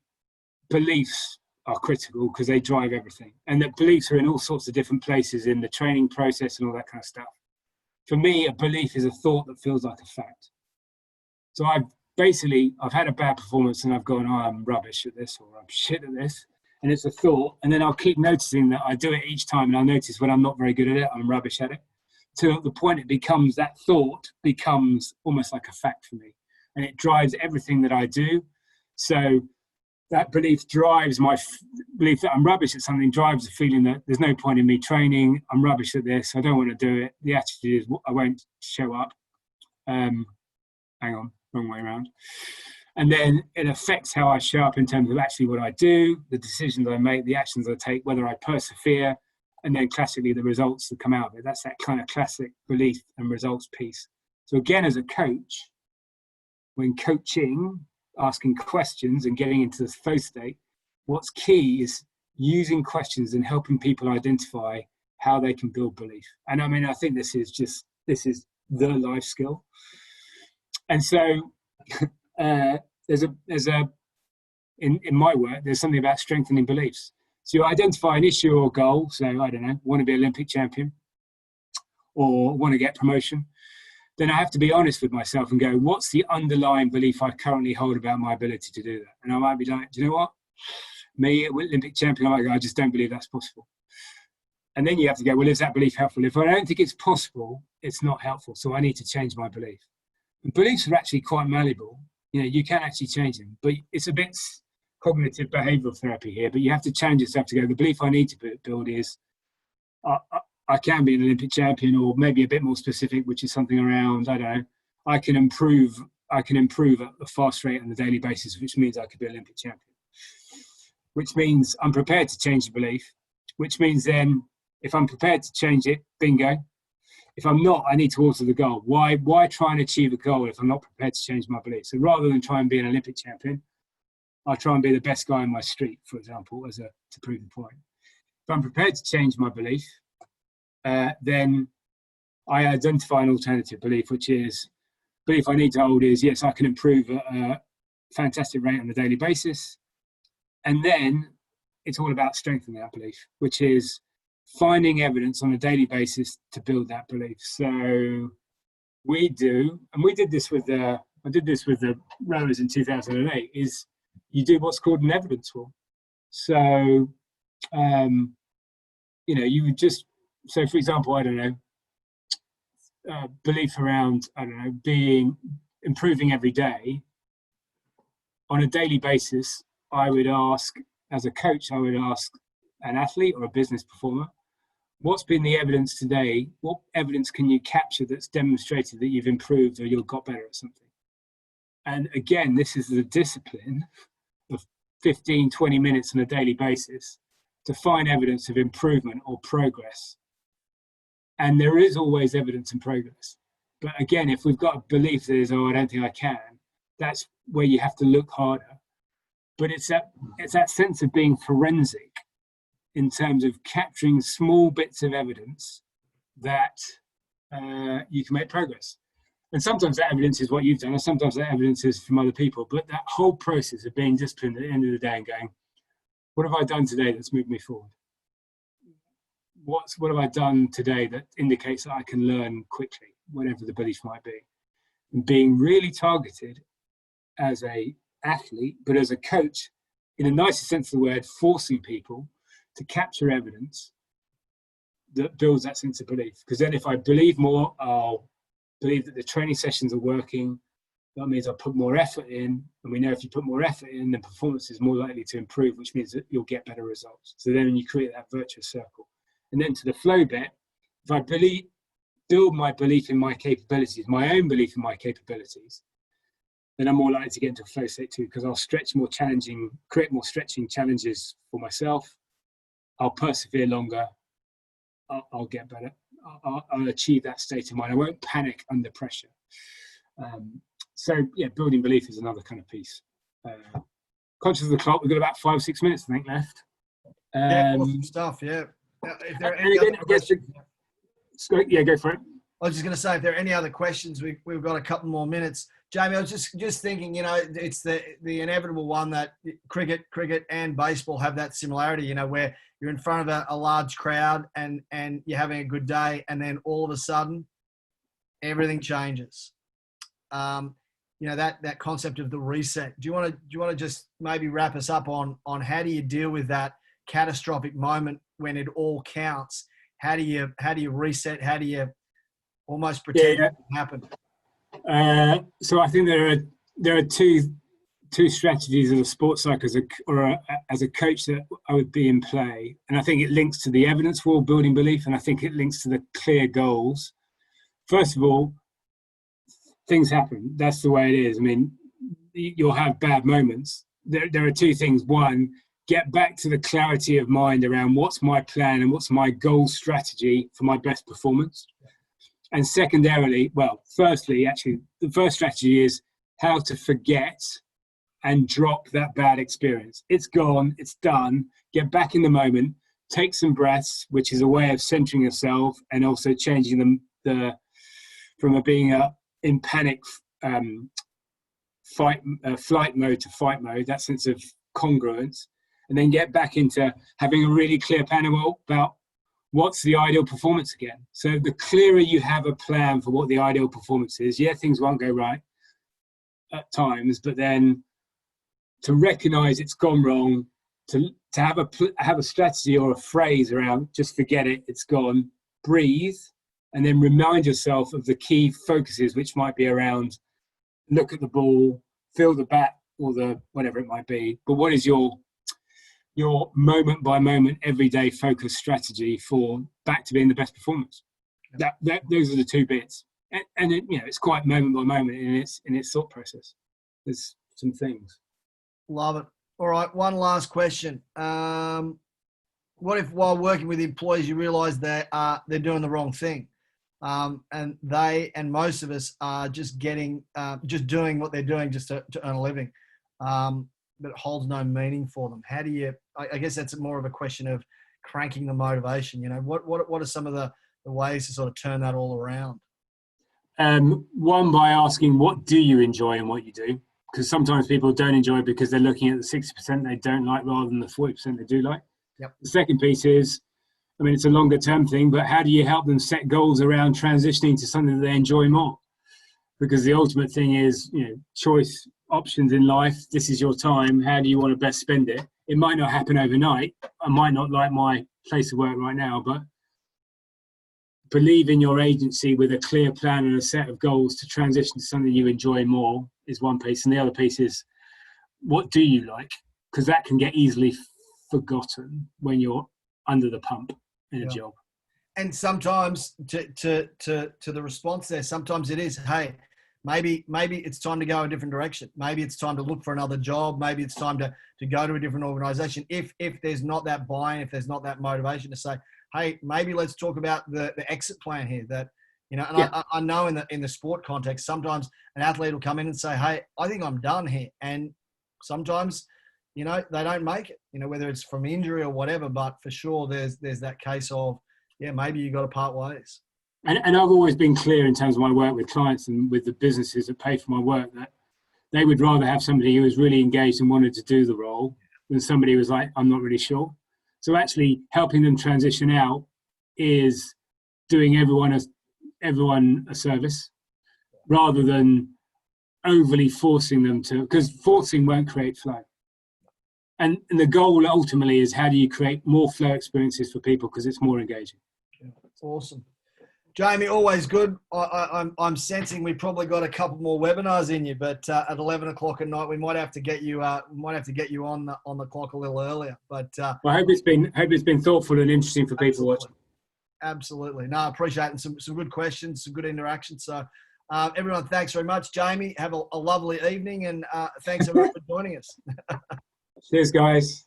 beliefs are critical because they drive everything. And that beliefs are in all sorts of different places in the training process and all that kind of stuff. For me, a belief is a thought that feels like a fact. So basically I've had a bad performance and I've gone, oh, I'm rubbish at this, or I'm shit at this. And it's a thought. And then I'll keep noticing that I do it each time. And I'll notice when I'm not very good at it, I'm rubbish at it. To the point it becomes, that thought becomes almost like a fact for me. And it drives everything that I do. So that belief drives my belief that I'm rubbish at something, drives the feeling that there's no point in me training. I'm rubbish at this. I don't want to do it. The attitude is I won't show up. Hang on, wrong way around. And then it affects how I show up in terms of actually what I do, the decisions I make, the actions I take, whether I persevere, and then classically the results that come out of it. That's that kind of classic belief and results piece. So again, as a coach, when coaching, asking questions and getting into the flow state, what's key is using questions and helping people identify how they can build belief. And I mean, I think this is the life skill. And so there's in my work, there's something about strengthening beliefs. So you identify an issue or goal. So I don't know, want to be Olympic champion or want to get promotion. Then I have to be honest with myself and go, what's the underlying belief I currently hold about my ability to do that? And I might be like, do you know what? Me, Olympic champion, I might go, I just don't believe that's possible. And then you have to go, well, is that belief helpful? If I don't think it's possible, it's not helpful. So I need to change my belief. And beliefs are actually quite malleable. You know, you can actually change them, but it's a bit cognitive behavioral therapy here, but you have to challenge yourself to go, the belief I need to build is I can be an Olympic champion, or maybe a bit more specific, which is something around, I don't know, I can improve at a fast rate on a daily basis, which means I could be an Olympic champion, which means I'm prepared to change the belief, which means then if I'm prepared to change it, bingo. If I'm not, I need to alter the goal. Why try and achieve a goal if I'm not prepared to change my belief? So rather than try and be an Olympic champion, I'll try and be the best guy in my street, for example, to prove the point. If I'm prepared to change my belief, then I identify an alternative belief, which is belief I need to hold is, yes, I can improve at a fantastic rate on a daily basis. And then it's all about strengthening that belief, which is finding evidence on a daily basis to build that belief. So we do, and we did this with I did this with the rowers in 2008, is you do what's called an evidence wall. So, you know, you would just, so for example, I don't know, belief around, I don't know, improving every day. On a daily basis, I would ask, as a coach, I would ask an athlete or a business performer, what's been the evidence today? What evidence can you capture that's demonstrated that you've improved or you've got better at something? And again, this is the discipline of 15, 20 minutes on a daily basis to find evidence of improvement or progress. And there is always evidence and progress. But again, if we've got a belief that is, oh, I don't think I can, that's where you have to look harder. But it's that sense of being forensic in terms of capturing small bits of evidence that you can make progress. And sometimes that evidence is what you've done, and sometimes that evidence is from other people. But that whole process of being disciplined at the end of the day and going, what have I done today that's moved me forward? What have I done today that indicates that I can learn quickly, whatever the belief might be? And being really targeted as an athlete, but as a coach, in the nicest sense of the word, forcing people to capture evidence that builds that sense of belief. Because then if I believe more, I'll believe that the training sessions are working. That means I'll put more effort in. And we know if you put more effort in, then performance is more likely to improve, which means that you'll get better results. So then you create that virtuous circle. And then to the flow bit, if I build my belief in my capabilities, my own belief in my capabilities, then I'm more likely to get into a flow state too, because I'll create more stretching challenges for myself. I'll persevere longer. I'll get better. I'll achieve that state of mind. I won't panic under pressure. So yeah, building belief is another kind of piece. Conscious of the clock, we've got about 5 or 6 minutes, I think, left. Yeah, awesome stuff. Yeah. If there are any other questions, yeah, go for it. I was just going to say, if there are any other questions, we've got a couple more minutes. Jamie, I was just thinking, you know, it's the inevitable one that cricket and baseball have that similarity, you know, where you're in front of a large crowd and you're having a good day, and then all of a sudden everything changes. You that concept of the reset. Do you want to just maybe wrap us up on how do you deal with that catastrophic moment when it all counts? How do you reset? How do you almost pretend it didn't happen? So I think there are two strategies as a sports psychologist or as a coach that I would be in play, and I think it links to the evidence for building belief, and I think it links to the clear goals. First of all, things happen. That's the way it is. I mean, you'll have bad moments. There are two things. One, get back to the clarity of mind around what's my plan and what's my goal strategy for my best performance. And secondarily, firstly, actually, the first strategy is how to forget and drop that bad experience. It's gone, it's done. Get back in the moment, take some breaths, which is a way of centering yourself and also changing from being in panic flight mode to fight mode, that sense of congruence, and then get back into having a really clear plan about what's the ideal performance again. So the clearer you have a plan for what the ideal performance is, things won't go right at times, but then to recognize it's gone wrong, to have a strategy or a phrase around just forget it, it's gone, breathe, and then remind yourself of the key focuses, which might be around look at the ball, feel the bat, or the whatever it might be. But what is your moment by moment, everyday focus strategy for back to being the best performance? Those are the two bits, and it's quite moment by moment in its thought process. There's some things. Love it. All right, one last question. What if while working with employees you realise they're doing the wrong thing? And they and most of us are just doing what they're doing just to earn a living, but it holds no meaning for them. How do you? I guess that's more of a question of cranking the motivation. What are some of the ways to sort of turn that all around? One, by asking what do you enjoy in what you do, because sometimes people don't enjoy it because they're looking at the 60% they don't like rather than the 40% they do like. Yep. The second piece is, it's a longer term thing, but how do you help them set goals around transitioning to something that they enjoy more? Because the ultimate thing is, choice, options in life. This is your time. How do you want to best spend it? It might not happen overnight. I might not like my place of work right now, but believe in your agency with a clear plan and a set of goals to transition to something you enjoy more is one piece. And the other piece is, what do you like? Because that can get easily forgotten when you're under the pump in a job. And sometimes to the response there, sometimes it is, hey, maybe it's time to go a different direction. Maybe it's time to look for another job. Maybe it's time to go to a different organization. If there's not that buy-in, if there's not that motivation to say, hey, maybe let's talk about the exit plan here. That, I know in the sport context, sometimes an athlete will come in and say, hey, I think I'm done here. And sometimes, they don't make it, whether it's from injury or whatever, but for sure there's that case of, maybe you got to part ways. And I've always been clear in terms of my work with clients and with the businesses that pay for my work that they would rather have somebody who was really engaged and wanted to do the role than somebody who was like, I'm not really sure. So actually helping them transition out is doing everyone a service rather than overly forcing them to, because forcing won't create flow. And the goal ultimately is how do you create more flow experiences for people because it's more engaging. Awesome. Jamie, always good. I'm sensing we probably got a couple more webinars in you, but at 11 o'clock at night we might have to get you on the clock a little earlier. But I hope it's been thoughtful and interesting for people watching. Absolutely. No, I appreciate it. And some good questions, some good interaction. So everyone, thanks very much. Jamie, have a lovely evening, and thanks everyone for joining us. Cheers, guys.